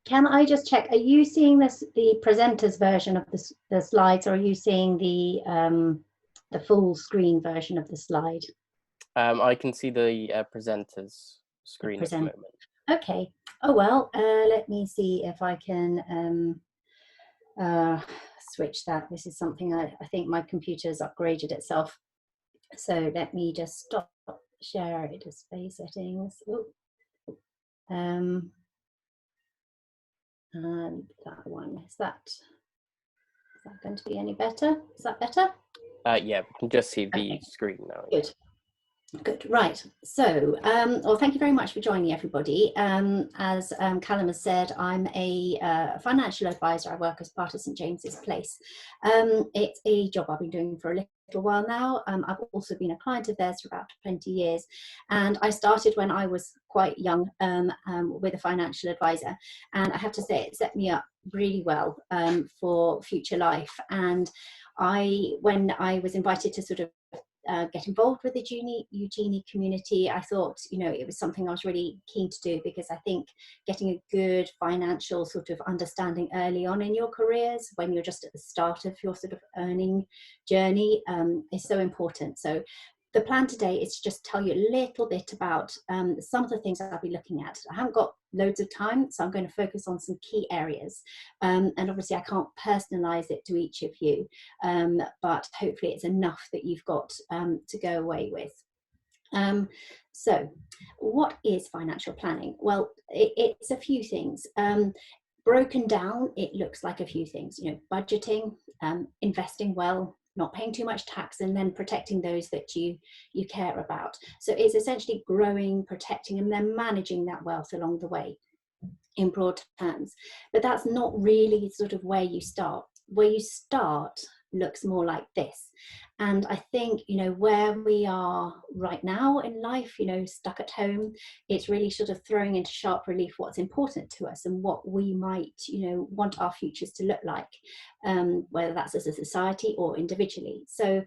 Can I just check, are you seeing this, the presenter's version of the slides, or are you seeing the full screen version of the slide? I can see the presenter's The screen at the present. moment. Okay. Oh, well, let me see if I can switch that. This is something I think my computer's upgraded itself. So let me just stop share display settings. Oh. And that one, is that going to be any better? Is that better? Yeah, we can just see the Okay. screen now. Good. Good, right. So, well, thank you very much for joining, everybody. As Callum has said, I'm a financial advisor. I work as part of St James's Place. It's a job I've been doing for a little while now. I've also been a client of theirs for about 20 years. And I started when I was quite young with a financial advisor. And I have to say, it set me up really well for future life. And when I was invited to sort of get involved with the Eugenie community, I thought, it was something I was really keen to do, because I think getting a good financial sort of understanding early on in your careers, when you're just at the start of your sort of earning journey, is so important. So the plan today is to just tell you a little bit about some of the things I'll be looking at. I haven't got loads of time, so I'm going to focus on some key areas. And obviously I can't personalize it to each of you, but hopefully it's enough that you've got to go away with. So what is financial planning? Well, it's a few things. Broken down, it looks like a few things, budgeting, investing well, not paying too much tax, and then protecting those that you care about. So it's essentially growing, protecting, and then managing that wealth along the way, in broad terms. But that's not really sort of where you start. Where you start looks more like this. And I think, where we are right now in life, stuck at home, it's really sort of throwing into sharp relief what's important to us and what we might, want our futures to look like, whether that's as a society or individually. So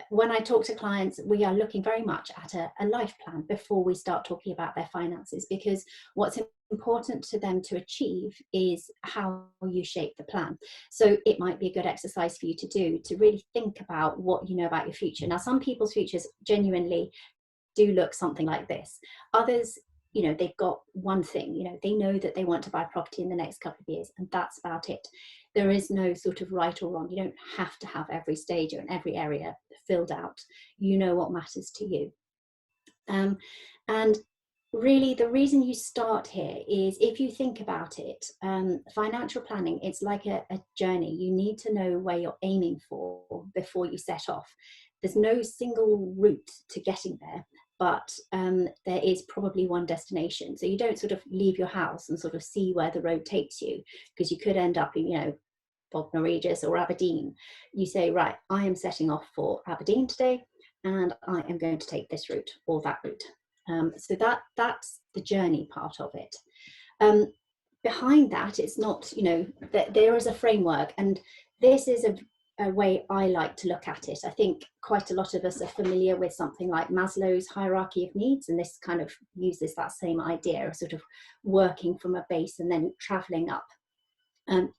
when I talk to clients, we are looking very much at a life plan before we start talking about their finances, because what's important to them to achieve is how you shape the plan. So it might be a good exercise for you to do, to really think about what you know about your future. Now, some people's futures genuinely do look something like this. Others, they've got one thing, they know that they want to buy property in the next couple of years, and that's about it. There is no sort of right or wrong. You don't have to have every stage and every area filled out. You know what matters to you. And really, the reason you start here is, if you think about it, financial planning, it's like a journey. You need to know where you're aiming for before you set off. There's no single route to getting there, but there is probably one destination. So you don't sort of leave your house and sort of see where the road takes you, because you could end up in, Bognor Regis or Aberdeen. You say, right, I am setting off for Aberdeen today, and I am going to take this route or that route. So that's the journey part of it. Behind that, it's not, that there is a framework, and this is a way I like to look at it. I think quite a lot of us are familiar with something like Maslow's hierarchy of needs, and this kind of uses that same idea of sort of working from a base and then traveling up.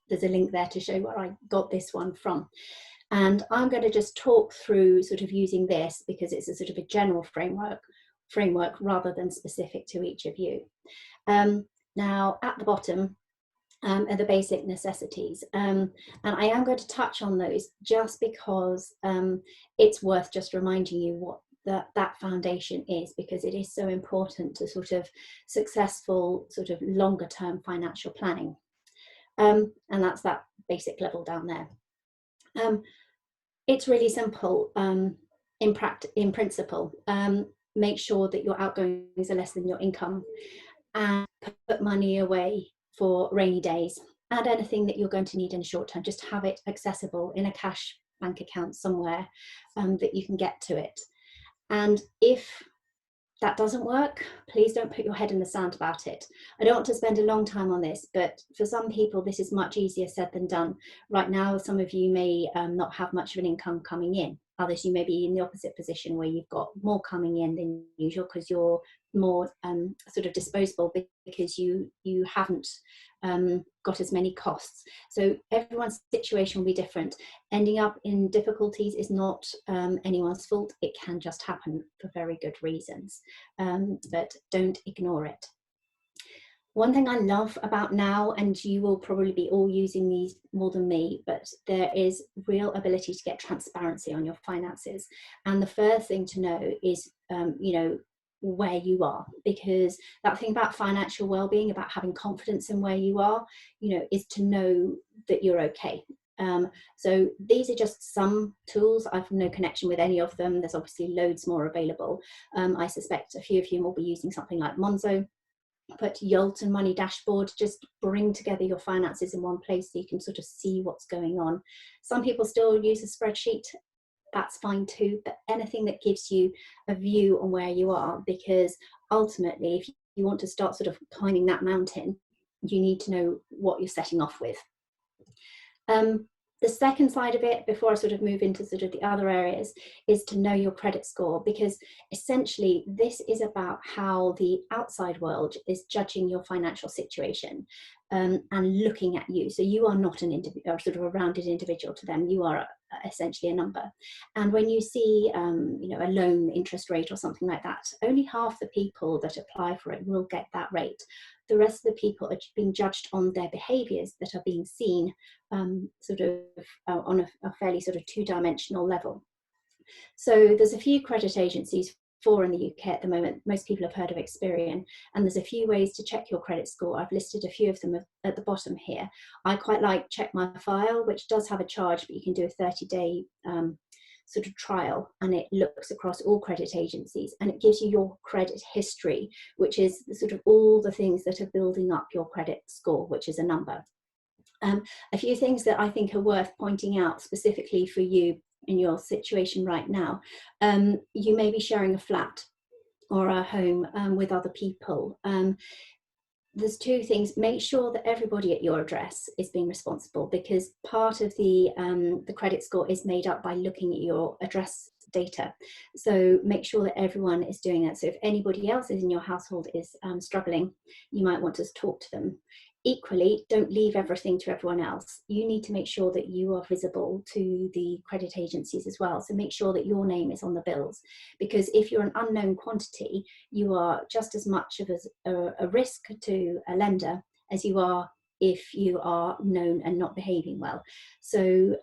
There's a link there to show where I got this one from. And I'm going to just talk through sort of using this, because it's a sort of a general framework rather than specific to each of you. Now, at the bottom are the basic necessities. And I am going to touch on those just because it's worth just reminding you what that foundation is, because it is so important to sort of successful sort of longer term financial planning. And that's that basic level down there. It's really simple in principle. Make sure that your outgoings are less than your income, and put money away for rainy days. Add anything that you're going to need in the short term. Just have it accessible in a cash bank account somewhere that you can get to it. And if that doesn't work, please don't put your head in the sand about it. I don't want to spend a long time on this, but for some people, this is much easier said than done. Right now, some of you may not have much of an income coming in. others you may be in the opposite position where you've got more coming in than usual because you're more sort of disposable because you haven't got as many costs. So everyone's situation will be different. Ending up in difficulties is not anyone's fault. It can just happen for very good reasons, but don't ignore it. One thing I love about now, and you will probably be all using these more than me, but there is real ability to get transparency on your finances. And the first thing to know is, you know, where you are, because that thing about financial well-being, about having confidence in where you are, you know, is to know that you're okay. So these are just some tools. I've no connection with any of them. There's obviously loads more available. I suspect a few of you will be using something like Monzo. Put Yolt and Money Dashboard, just bring together your finances in one place so you can sort of see what's going on. Some people still use a spreadsheet. That's fine too, but anything that gives you a view on where you are, because ultimately if you want to start sort of climbing that mountain, you need to know what you're setting off with. The second side of it, before I sort of move into sort of the other areas, is to know your credit score, because essentially this is about how the outside world is judging your financial situation and looking at you. So you are not an individual, or sort of a rounded individual to them. You are essentially a number. And when you see, you know, a loan interest rate or something like that, only half the people that apply for it will get that rate. The rest of the people are being judged on their behaviours that are being seen sort of on a fairly sort of two-dimensional level. So there's a few credit agencies, 4 in the UK at the moment. Most people have heard of Experian, and there's a few ways to check your credit score. I've listed a few of them at the bottom here. I quite like Check My File, which does have a charge, but you can do a 30-day sort of trial, and it looks across all credit agencies and it gives you your credit history, which is sort of all the things that are building up your credit score, which is a number. A few things that I think are worth pointing out specifically for you in your situation right now. You may be sharing a flat or a home with other people. There's 2 things. Make sure that everybody at your address is being responsible, because part of the credit score is made up by looking at your address data. So make sure that everyone is doing that. So if anybody else in your household is struggling, you might want to talk to them. Equally, don't leave everything to everyone else. You need to make sure that you are visible to the credit agencies as well. So make sure that your name is on the bills, because if you're an unknown quantity, you are just as much of a risk to a lender as you are if you are known and not behaving well. So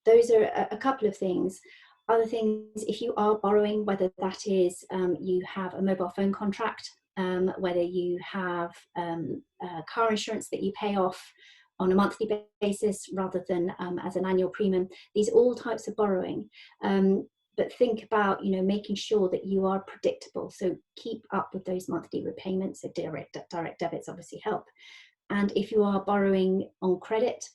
those are a couple of things. Other things, if you are borrowing, whether that is you have a mobile phone contract, whether you have car insurance that you pay off on a monthly basis rather than as an annual premium, these are all types of borrowing. But think about, you know, making sure that you are predictable. So keep up with those monthly repayments. So direct debits obviously help. And if you are borrowing on credit,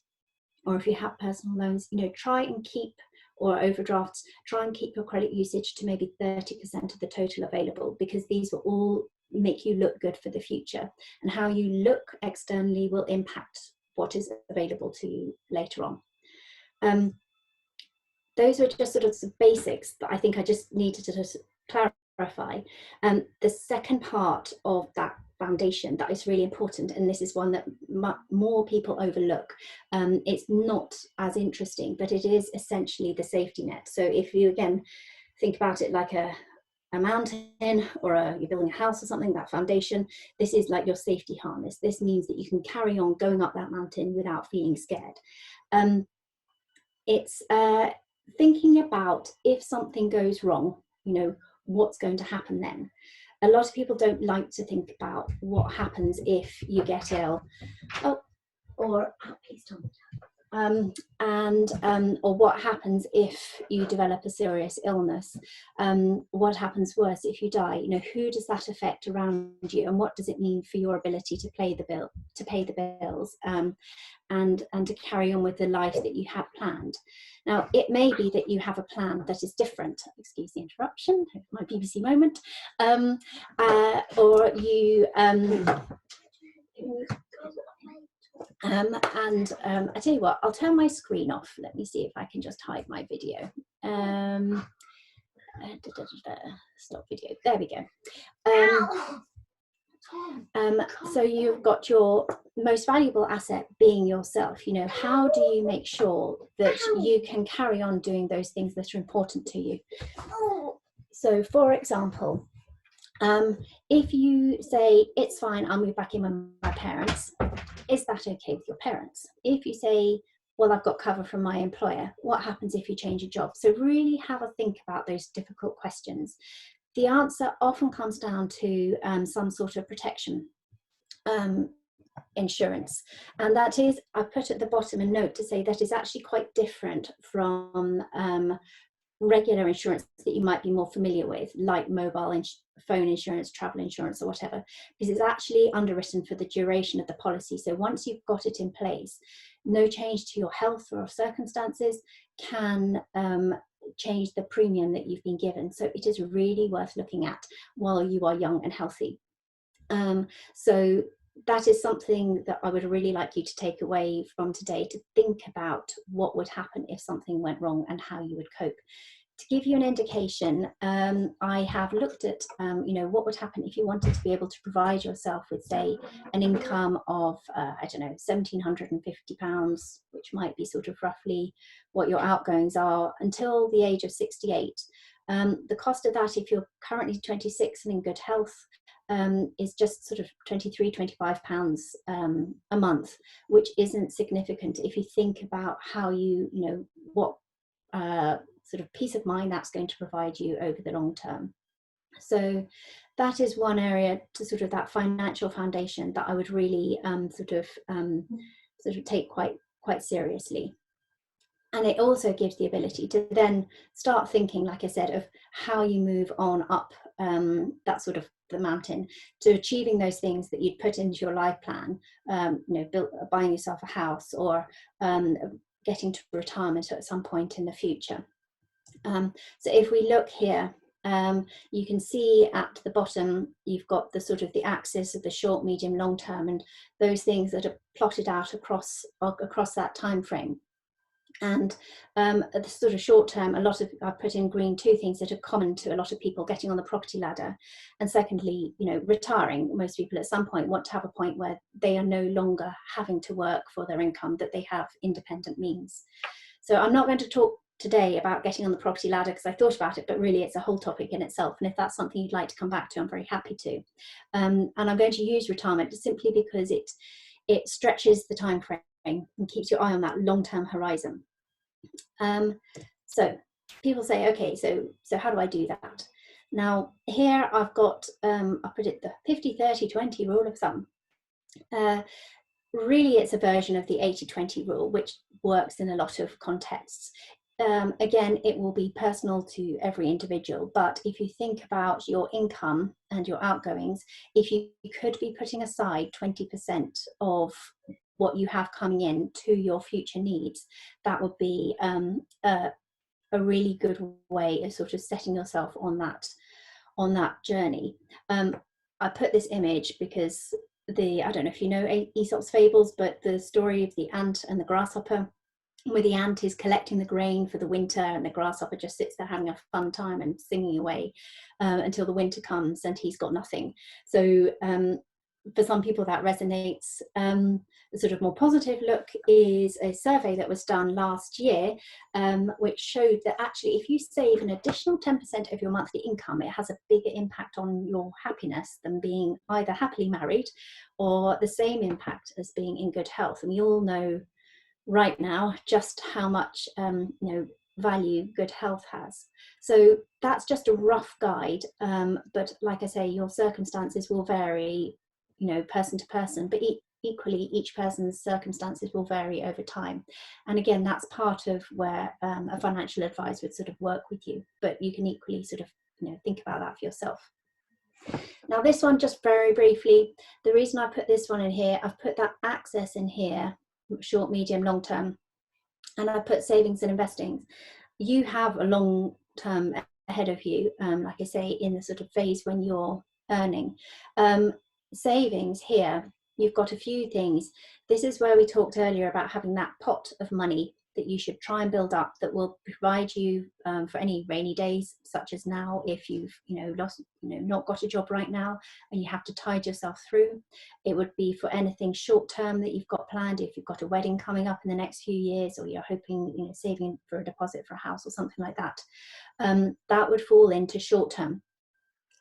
or if you have personal loans, you know, try and keep, or overdrafts, try and keep your credit usage to maybe 30% of the total available, because these will all make you look good for the future, and how you look externally will impact what is available to you later on. Those are just sort of some basics that I think I just needed to just clarify. The second part of that foundation that is really important, and this is one that more people overlook, it's not as interesting, but it is essentially the safety net. So if you again think about it like a mountain, or you're building a house or something, that foundation, this is like your safety harness. This means that you can carry on going up that mountain without feeling scared. It's thinking about, if something goes wrong, you know, what's going to happen then. A lot of people don't like to think about what happens if you get ill, or please don't. Or what happens if you develop a serious illness? What happens worse if you die? You know, who does that affect around you, and what does it mean for your ability to pay the bills, and to carry on with the life that you had planned? Now, it may be that you have a plan that is different. Excuse the interruption, my BBC moment. Or you. I tell you what, I'll turn my screen off. Let me see if I can just hide my video. Stop video. There we go. So you've got your most valuable asset being yourself. You know, how do you make sure that you can carry on doing those things that are important to you? So, for example, if you say, it's fine, I'll move back in with my parents, is that okay with your parents? If you say, well, I've got cover from my employer, what happens if you change your job? So really have a think about those difficult questions. The answer often comes down to some sort of protection insurance. And that is, I put at the bottom a note to say that is actually quite different from regular insurance that you might be more familiar with, like mobile phone insurance, travel insurance, or whatever, because it's actually underwritten for the duration of the policy. So once you've got it in place, no change to your health or circumstances can change the premium that you've been given. So it is really worth looking at while you are young and healthy. So that is something that I would really like you to take away from today, to think about what would happen if something went wrong and how you would cope. To give you an indication, I have looked at, you know, what would happen if you wanted to be able to provide yourself with, say, an income of, I don't know, £1,750, which might be sort of roughly what your outgoings are, until the age of 68. The cost of that, if you're currently 26 and in good health, is just sort of £23-25 a month, which isn't significant if you think about how you know, what sort of peace of mind that's going to provide you over the long term. So that is one area, to sort of that financial foundation, that I would really sort of take quite seriously. And it also gives the ability to then start thinking, like I said, of how you move on up that sort of the mountain to achieving those things that you'd put into your life plan, you know, buying yourself a house, or getting to retirement at some point in the future. So if we look here, you can see at the bottom, you've got the sort of the axis of the short, medium, long term, and those things that are plotted out across that time frame. And at the sort of short term, I put in green two things that are common to a lot of people: getting on the property ladder, and secondly, you know, retiring. Most people at some point want to have a point where they are no longer having to work for their income, that they have independent means. So I'm not going to talk today about getting on the property ladder, because I thought about it, but really it's a whole topic in itself. And if that's something you'd like to come back to, I'm very happy to. And I'm going to use retirement simply because it stretches the time frame and keeps your eye on that long-term horizon. So people say, okay, so how do I do that? Now here I've got, I put it the 50-30-20 rule of thumb. Really it's a version of the 80-20 rule, which works in a lot of contexts. Again, it will be personal to every individual, but if you think about your income and your outgoings, if you could be putting aside 20% of what you have coming in to your future needs, that would be a really good way of sort of setting yourself on that journey. I put this image because I don't know if you know Aesop's fables, but the story of the ant and the grasshopper, where the ant is collecting the grain for the winter and the grasshopper just sits there having a fun time and singing away until the winter comes and he's got nothing. So for some people that resonates. The sort of more positive look is a survey that was done last year, which showed that actually if you save an additional 10% of your monthly income, it has a bigger impact on your happiness than being either happily married, or the same impact as being in good health. And we all know right now just how much value good health has. So that's just a rough guide, but like I say, your circumstances will vary, person to person, but equally each person's circumstances will vary over time. And again, that's part of where a financial advisor would sort of work with you, but you can equally sort of think about that for yourself. Now this one, just very briefly, the reason I put this one in here, I've put that access in here, short, medium, long term, and I put savings and investing. You have a long term ahead of you, like I say, in the sort of phase when you're earning. Savings here, you've got a few things. This is where we talked earlier about having that pot of money that you should try and build up that will provide you for any rainy days, such as now, if you've not got a job right now and you have to tide yourself through. It would be for anything short term that you've got planned, if you've got a wedding coming up in the next few years, or you're hoping, saving for a deposit for a house or something like that. That would fall into short term.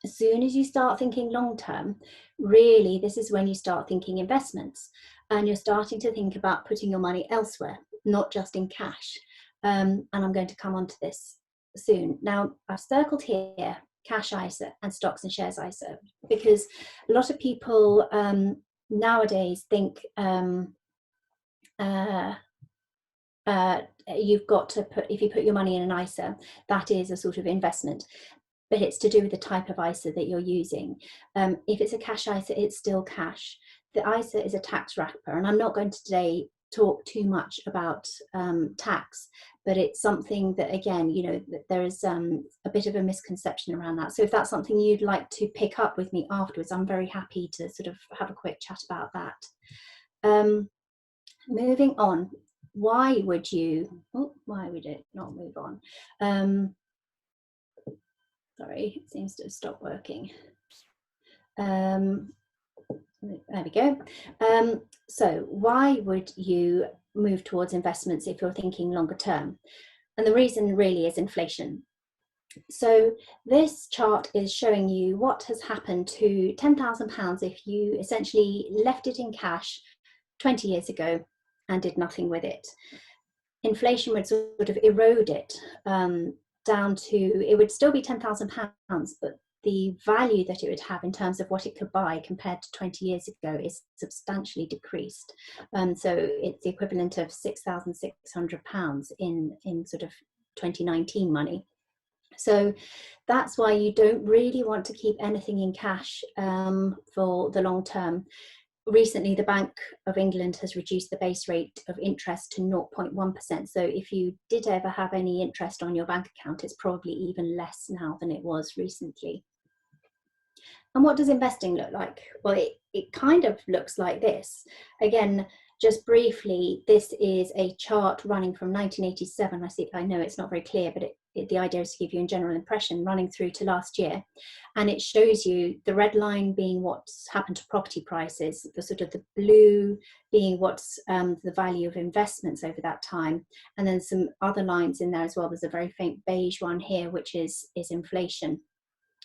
As soon as you start thinking long term, really, this is when you start thinking investments, and you're starting to think about putting your money elsewhere, not just in cash. And I'm going to come on to this soon. Now, I've circled here cash ISA and stocks and shares ISA, because a lot of people nowadays think you've got to if you put your money in an ISA, that is a sort of investment. But it's to do with the type of ISA that you're using. If it's a cash ISA, it's still cash. The ISA is a tax wrapper, and I'm not going to today talk too much about tax, but it's something that, again, there is a bit of a misconception around that. So if that's something you'd like to pick up with me afterwards, I'm very happy to sort of have a quick chat about that. Moving on, why would it not move on? Sorry, it seems to have stopped working. There we go. So why would you move towards investments if you're thinking longer term? And the reason really is inflation. So this chart is showing you what has happened to £10,000 if you essentially left it in cash 20 years ago and did nothing with it. Inflation would sort of erode it down to, it would still be £10,000, but the value that it would have in terms of what it could buy compared to 20 years ago is substantially decreased. So it's the equivalent of £6,600 in sort of 2019 money. So that's why you don't really want to keep anything in cash for the long term. Recently, the Bank of England has reduced the base rate of interest to 0.1%. So if you did ever have any interest on your bank account, it's probably even less now than it was recently. And what does investing look like? Well, it kind of looks like this. Again, just briefly, this is a chart running from 1987. I know it's not very clear, but the idea is to give you a general impression, running through to last year. And it shows you the red line being what's happened to property prices, the sort of the blue being what's the value of investments over that time. And then some other lines in there as well. There's a very faint beige one here, which is inflation.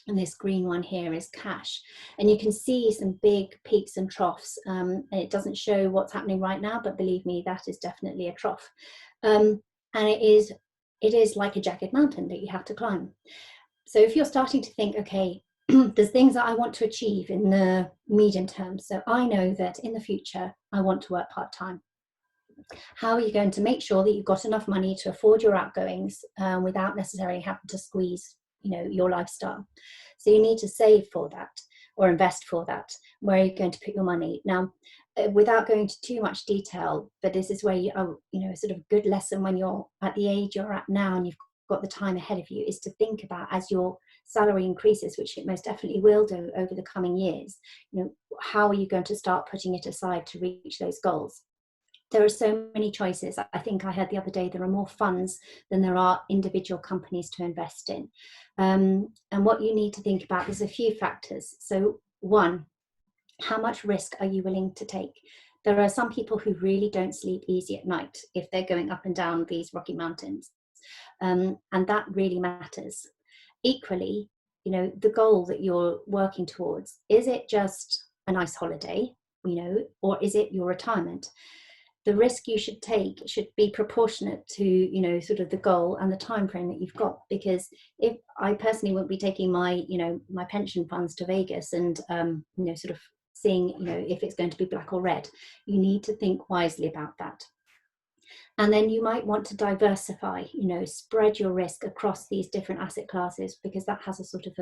And this green one here is cash. And you can see some big peaks and troughs. And it doesn't show what's happening right now, but believe me, that is definitely a trough. And it is like a jagged mountain that you have to climb. So if you're starting to think, okay, there's things that I want to achieve in the medium term. So I know that in the future, I want to work part-time. How are you going to make sure that you've got enough money to afford your outgoings without necessarily having to squeeze your lifestyle? So you need to save for that or invest for that. Where are you going to put your money? Now, without going into too much detail, but this is where sort of a good lesson when you're at the age you're at now and you've got the time ahead of you, is to think about, as your salary increases, which it most definitely will do over the coming years, how are you going to start putting it aside to reach those goals? There are so many choices. I think I heard the other day there are more funds than there are individual companies to invest in. And what you need to think about is a few factors. So one, how much risk are you willing to take? There are some people who really don't sleep easy at night if they're going up and down these rocky mountains. And that really matters. Equally, the goal that you're working towards, is it just a nice holiday, or is it your retirement? The risk you should take should be proportionate to sort of the goal and the time frame that you've got. Because if I personally wouldn't be taking my my pension funds to Vegas and sort of seeing if it's going to be black or red, you need to think wisely about that. And then you might want to diversify, spread your risk across these different asset classes, because that has a sort of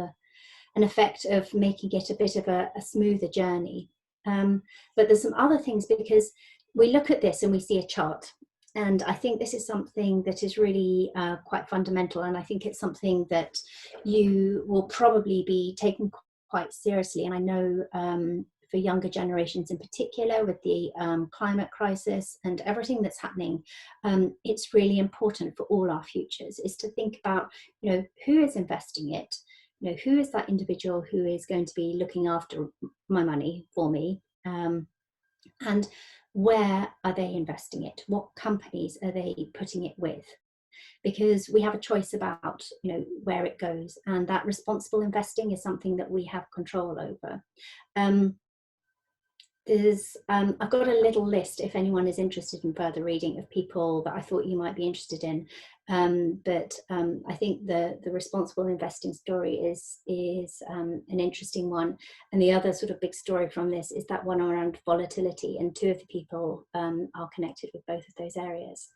an effect of making it a bit of a smoother journey. But there's some other things, because we look at this and we see a chart, and I think this is something that is really quite fundamental, and I think it's something that you will probably be taking quite seriously. And I know younger generations in particular, with the climate crisis and everything that's happening, it's really important for all our futures is to think about, you know, who is investing it, you know, who is that individual who is going to be looking after my money for me, and where are they investing it? What companies are they putting it with? Because we have a choice about, you know, where it goes, and that responsible investing is something that we have control over. I've got a little list if anyone is interested in further reading of people that I thought you might be interested in. I think the responsible investing story is an interesting one. And the other sort of big story from this is that one around volatility, and two of the people are connected with both of those areas.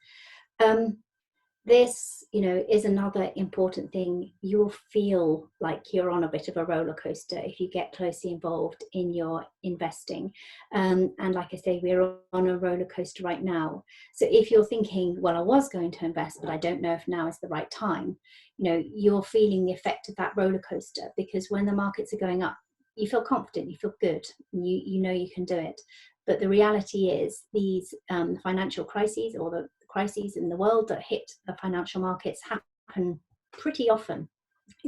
This, you know, is another important thing. You'll feel like you're on a bit of a roller coaster if you get closely involved in your investing. And like I say, we're on a roller coaster right now. So if you're thinking, well, I was going to invest, but I don't know if now is the right time, you know, you're feeling the effect of that roller coaster, because when the markets are going up, you feel confident, you feel good, you know you can do it. But the reality is these financial crises, or the crises in the world that hit the financial markets, happen pretty often.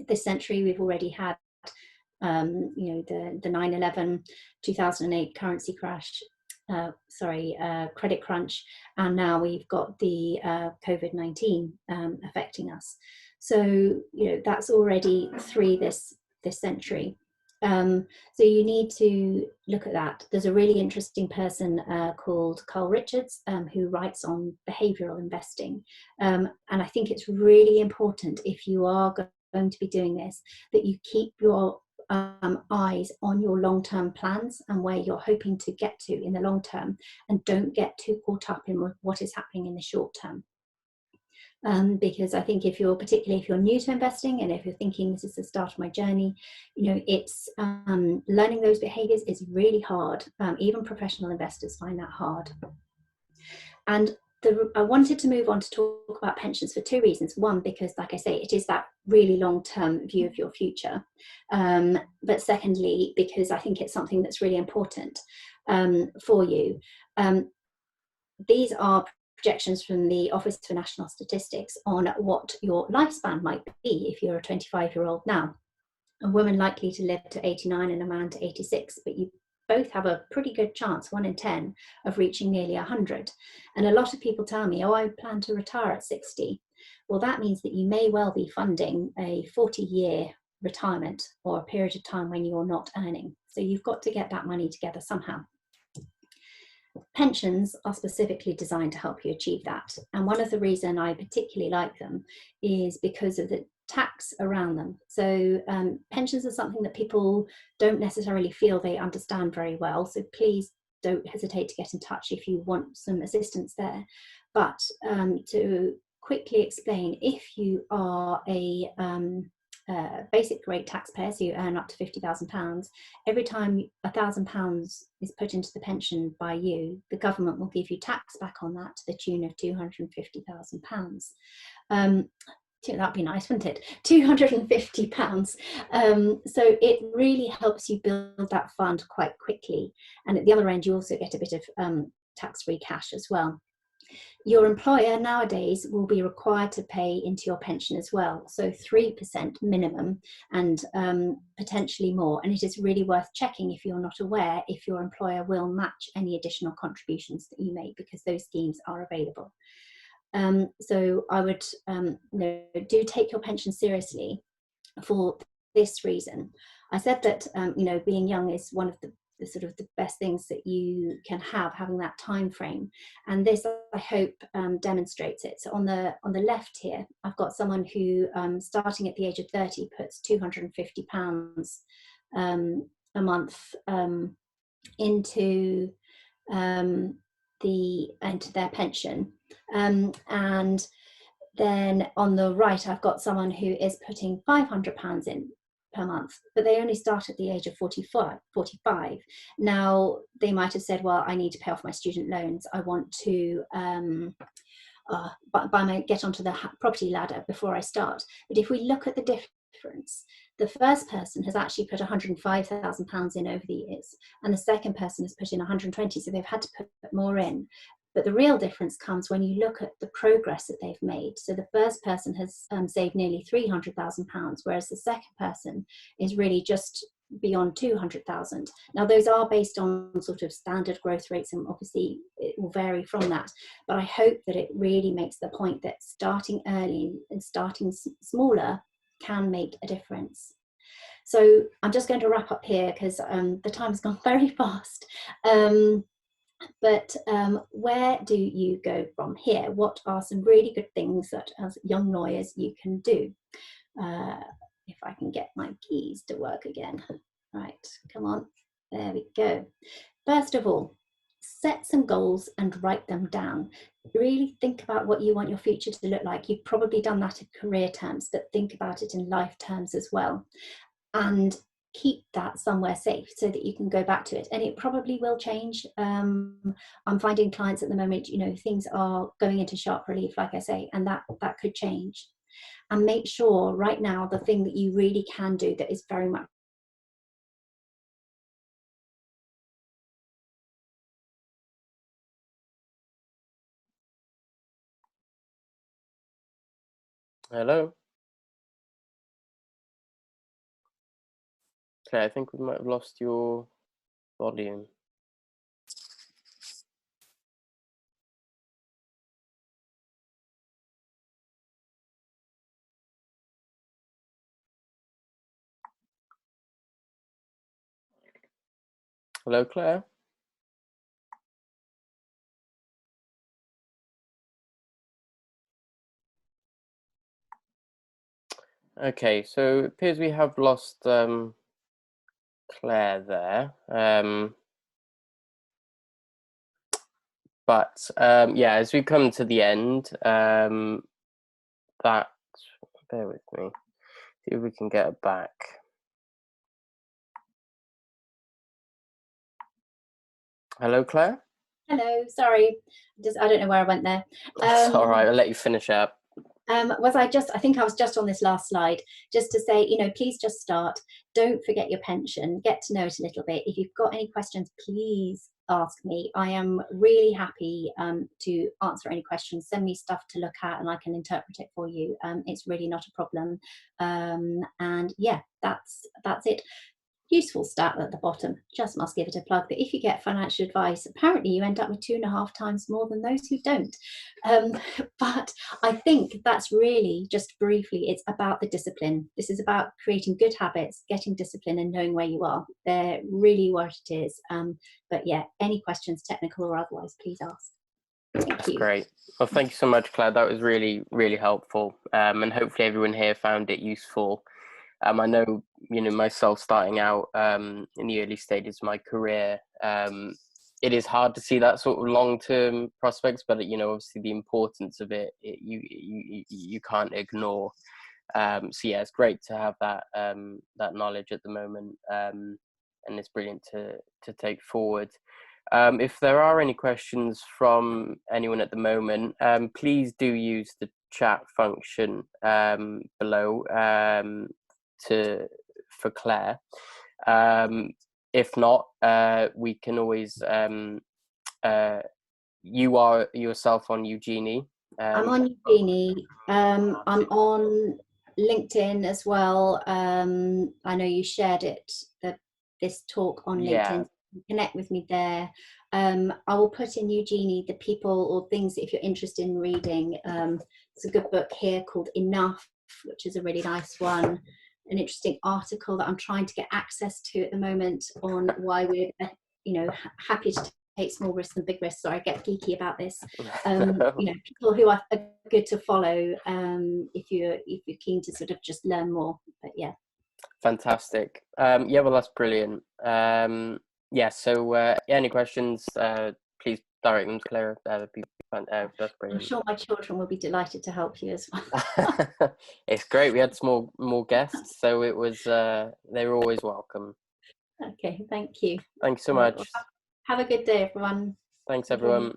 This century we've already had you know, the 9/11, 2008 currency crash, credit crunch, and now we've got the COVID-19 affecting us. So, you know, that's already three this century. So you need to look at that. There's a really interesting person called Carl Richards who writes on behavioral investing. And I think it's really important, if you are going to be doing this, that you keep your eyes on your long-term plans and where you're hoping to get to in the long term, and don't get too caught up in what is happening in the short term. Because I think particularly if you're new to investing, and if you're thinking this is the start of my journey, you know, it's learning those behaviors is really hard. Even professional investors find that hard. And I wanted to move on to talk about pensions for two reasons. One, because like I say, it is that really long-term view of your future. But secondly, because I think it's something that's really important for you. These are projections from the Office for National Statistics on what your lifespan might be if you're a 25-year-old now. A woman likely to live to 89 and a man to 86, but you both have a pretty good chance, 1 in 10, of reaching nearly 100. And a lot of people tell me, oh, I plan to retire at 60. Well, that means that you may well be funding a 40-year retirement, or a period of time when you're not earning. So you've got to get that money together somehow. Pensions are specifically designed to help you achieve that. And one of the reasons I particularly like them is because of the tax around them. So pensions are something that people don't necessarily feel they understand very well. So please don't hesitate to get in touch if you want some assistance there. But to quickly explain, if you are a basic rate taxpayer, so you earn up to £50,000, every time £1,000 is put into the pension by you, the government will give you tax back on that to the tune of £250,000. That'd be nice, wouldn't it? £250. So it really helps you build that fund quite quickly. And at the other end, you also get a bit of tax-free cash as well. Your employer nowadays will be required to pay into your pension as well, so 3% minimum, and potentially more. And it is really worth checking, if you're not aware, if your employer will match any additional contributions that you make, because those schemes are available. So I would do take your pension seriously for this reason. I said that being young is one of the sort of the best things that you can have, having that time frame, and this, I hope, demonstrates it. So on the left here, I've got someone who starting at the age of 30 puts £250 a month into their pension, and then on the right I've got someone who is putting £500 in per month, but they only start at the age of 45. Now they might have said, well, I need to pay off my student loans, I want to get onto the property ladder before I start. But if we look at the difference, The first person has actually put £105,000 in over the years, and the second person has put in 120, so they've had to put more in. But the real difference comes when you look at the progress that they've made. So the first person has saved nearly £300,000, whereas the second person is really just beyond 200,000. Now those are based on sort of standard growth rates, and obviously it will vary from that, but I hope that it really makes the point that starting early and starting smaller can make a difference. So I'm just going to wrap up here because the time has gone very fast. But where do you go from here? What are some really good things that as young lawyers you can do? If I can get my keys to work again. Right, come on, there we go. First of all, set some goals and write them down. Really think about what you want your future to look like. You've probably done that in career terms, but think about it in life terms as well. And keep that somewhere safe so that you can go back to it. And it probably will change. I'm finding clients at the moment, you know, things are going into sharp relief, like I say, and that could change. And make sure right now the thing that you really can do that is very much Hello? Claire, I think we might have lost your volume. Hello, Claire? Okay, so it appears we have lost Claire there. But yeah, as we come to the end, bear with me, see if we can get it back. Hello, Claire? Hello, sorry, I don't know where I went there. It's all right, I'll let you finish up. I think I was just on this last slide, just to say, you know, please just start. Don't forget your pension, get to know it a little bit. If you've got any questions, please ask me. I am really happy to answer any questions. Send me stuff to look at and I can interpret it for you. It's really not a problem. And yeah, that's it. Useful stat at the bottom, just must give it a plug, that if you get financial advice, apparently you end up with 2.5 times more than those who don't. But I think that's really, just briefly, it's about the discipline. This is about creating good habits, getting discipline and knowing where you are. They're really what it is. But yeah, any questions, technical or otherwise, please ask. Thank you. Great. Well, thank you so much, Claire. That was really, really helpful. And hopefully everyone here found it useful. I know, you know, myself starting out in the early stages of my career, it is hard to see that sort of long-term prospects, but you know, obviously the importance of it, you can't ignore. So yeah, it's great to have that that knowledge at the moment, and it's brilliant to take forward. If there are any questions from anyone at the moment, please do use the chat function below for Claire. If not, we can always you are yourself on Eugenie. I'm on Eugenie. I'm on LinkedIn as well. I know you shared it, this talk on LinkedIn. Connect with me there. I will put in Eugenie the people or things if you're interested in reading. It's a good book here called Enough, which is a really nice one. An interesting article that I'm trying to get access to at the moment on why we're, you know, happy to take small risks and big risks. So I get geeky about this. You know, people who are good to follow if you're keen to sort of just learn more. But yeah. Fantastic. Yeah, well, that's brilliant. Yeah, so any questions, please direct them to Claire. That's brilliant. I'm sure my children will be delighted to help you as well. It's great. We had more guests, so it was they were always welcome. Okay, thank you. Thanks so much. Have a good day, everyone. Thanks, everyone.